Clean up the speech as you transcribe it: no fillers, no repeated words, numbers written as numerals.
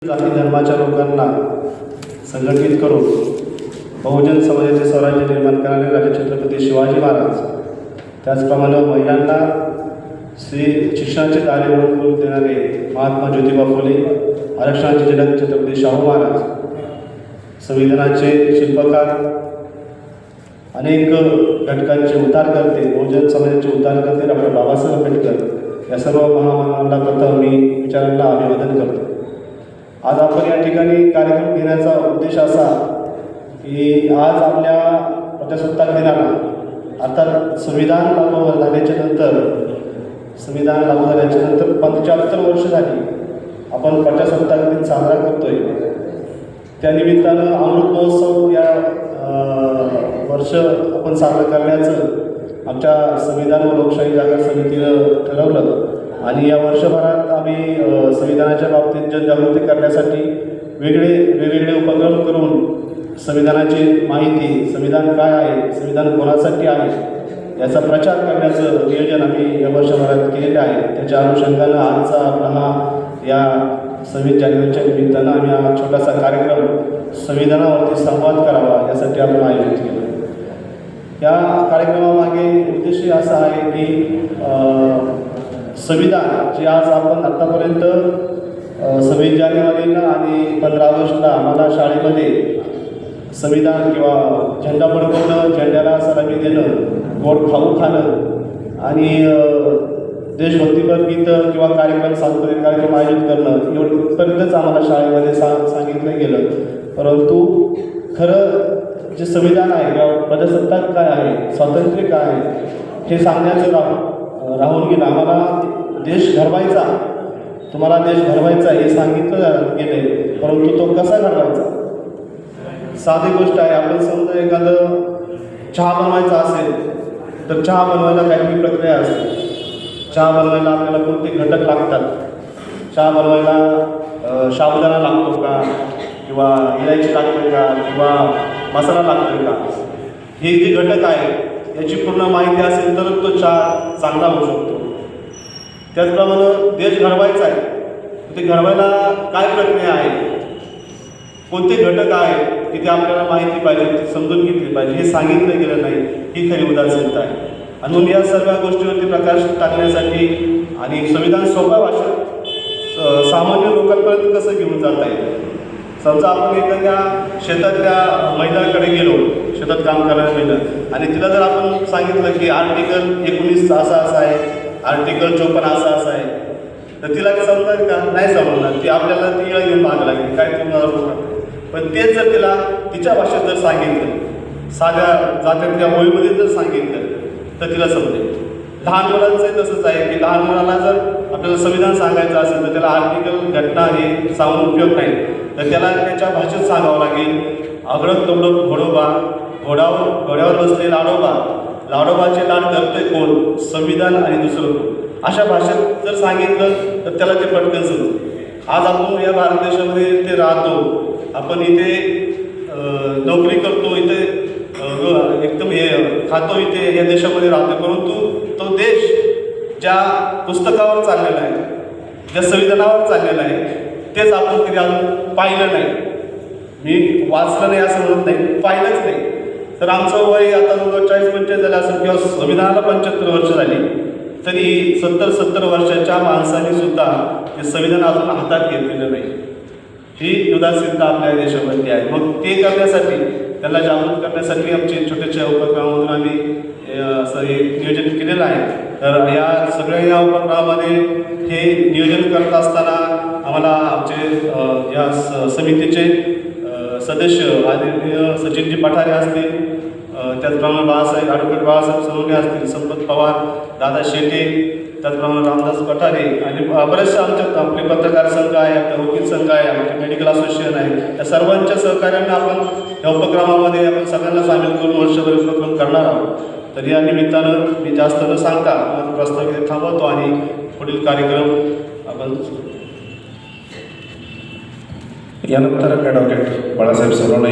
जाती धर्माच्या लोकांना संघटित करून बहुजन समाजाचे स्वराज्य निर्माण करणारे राजे छत्रपती शिवाजी महाराज, त्याचप्रमाणे महिलांना शिक्षणाचे दारे ओळखून देणारे महात्मा ज्योतिबा फुले, आरक्षणाचे जनक छत्रपती शाहू महाराज, संविधानाचे शिल्पकार, अनेक घटकांचे उद्धारकर्ते, बहुजन समाजाचे उद्धारकर्ते डॉक्टर बाबासाहेब आंबेडकर या सर्व महामानवांना प्रथम मी विचारांना अभिवादन करतो. आज आपण या ठिकाणी कार्यक्रम घेण्याचा उद्देश असा की आज आपल्या प्रजासत्ताक दिनाला अर्थात संविधान लागू झाल्याच्या नंतर 75 वर्ष झाली आपण प्रजासत्ताक दिन साजरा करतोय. त्यानिमित्तानं अमृत महोत्सव या वर्ष आपण साजरं करण्याचं आमच्या संविधान व लोकशाही जागर समितीनं ठरवलं आणि या वर्षभरात आम्ही संविधानाच्या बाबतीत जनजागृती करण्यासाठी वेगवेगळे उपक्रम करून संविधानाची माहिती, संविधान काय आहे, संविधान कोणासाठी आहे याचा प्रचार करण्याचं नियोजन आम्ही या वर्षभरात केलेलं आहे. त्याच्या अनुषंगानं आजचा आपला हा या 26 जानेवारीच्या निमित्तानं आम्ही हा छोटासा कार्यक्रम संविधानावरती संवाद करावा यासाठी आपण आयोजित केला. या कार्यक्रमामागे उद्देश असा आहे की संविधान जे आज आपण आत्तापर्यंत 26 जानेवारीला आणि 15 ऑगस्टला आम्हाला शाळेमध्ये संविधान किंवा झेंडा फडकवणं, झेंड्याला सलामी देणं, गोड खाऊ खाणं आणि देशभक्तीपर गीतं किंवा कार्यक्रम, सांस्कृतिक कार्यक्रम आयोजित करणं एवढंपर्यंतच आम्हाला शाळेमध्ये सांगितलं गेलं. परंतु खरं जे संविधान आहे किंवा प्रजासत्ताक काय आहे, स्वातंत्र्य काय आहे हे सांगण्याचं राहून गेलं. आम्हाला देश घडवायचा, तुम्हाला देश घडवायचा हे सांगितलं गेले, परंतु तो कसा घडवायचा? साधी गोष्ट आहे. आपण समजा एखादं चहा बनवायचा असेल तर चहा बनवायला काही प्रक्रिया असते. चहा बनवायला आपल्याला कोणते घटक लागतात? चहा बनवायला साबुदाणा लागतो का, किंवा इलायची लागते का, किंवा मसाला लागतो का? हे जे घटक आहे याची पूर्ण माहिती असेल तर तो चहा चांगला होऊ शकतो. त्याचप्रमाणे देश घडवायचा आहे, ते घडवायला काय प्रक्रिया आहे, कोणते घटक आहेत की ते आपल्याला माहिती पाहिजे, ती समजून घेतली पाहिजे, हे सांगितलं गेलं नाही. ही खरी उदासीनता आहे. म्हणून या सर्व गोष्टीवरती प्रकाश टाकण्यासाठी आणि संविधान सोप्या भाषेत सामान्य लोकांपर्यंत कसं घेऊन जाता येईल. समजा आपण एखाद्या शेतातल्या महिलाकडे गेलो, शेतात काम करणाऱ्या महिला, आणि तिला जर आपण सांगितलं की आर्टिकल 19 असा आहे, आर्टिकल 54 असा आहे, तर तिला समजेल का? नाही समजणार. ती आपल्याला ती घेऊन मागं लागेल, काय तुम्हाला. पण तेच जर तिला तिच्या भाषेत जर सांगितलं, साध्या जात्यातल्या होळीमध्ये जर सांगितलं तर तिला समजेल. लहान मुलांचंही तसंच आहे की लहान मुलांना जर आपल्याला संविधान सांगायचं असेल तर त्याला आर्टिकल, घटना हे सांगून उपयोग नाही, तर त्याला त्याच्या भाषेत सांगावं लागेल. आगळं तोडं घोडोबा, घोड्यावर बसले लाडोबा, लाडोबाचे लाड करतोय कोण? संविधान आणि दुसरं कोण? अशा भाषेत जर सांगितलं तर त्याला ते पटकन समजेल. आज आपण या भारत देशामध्ये इथे राहतो, आपण इथे नोकरी करतो, इथे एकदम हे खातो, इथे या देशामध्ये राहतो, परंतु तो देश ज्या पुस्तकावर चाललेला आहे, ज्या संविधानावर चाललेला आहे तेच आपण कधी अजून पाहिलं नाही. मी वाचलं नाही असं म्हणत नाही, पाहिलंच नाही. तर आमचं वय आता 40-45 झालं असेल किंवा संविधानाला 75 वर्ष झाली, तरी 70 वर्षाच्या माणसाने सुद्धा ते संविधान अजून हातात घेतलेलं नाही. ही उदासीनता आपल्या देशामध्ये आहे. मग ते करण्यासाठी, त्याला जागृत करण्यासाठी आमचे छोट्याशा उपक्रमामधून आम्ही असं एक नियोजन केलेलं आहे. तर या उपक्रमामध्ये हे नियोजन करत असताना आम्हाला आमचे या समितीचे सदस्य आदरणीय सचिनजी पठारे असतील, त्याचप्रमाणे ॲडव्होकेट बाळासाहेब सोनवणे असतील, संपत पवार, दादा शेटे, त्याचप्रमाणे रामदास पठारे आणि बरेचसे आमच्यात आपले पत्रकार संघ आहे, आपले वकील संघ आहे, आमचे मेडिकल असोसिएशन आहे. या सर्वांच्या सहकार्याने आपण या उपक्रमामध्ये आपण सगळ्यांना सामील करून वर्षभर उपक्रम करणार आहोत. तर या निमित्तानं मी जास्त न सांगता माझा प्रस्ताव इथे थांबवतो आणि पुढील कार्यक्रम आपण यानंतर ॲडव्होकेट बाळासाहेब सोनवणे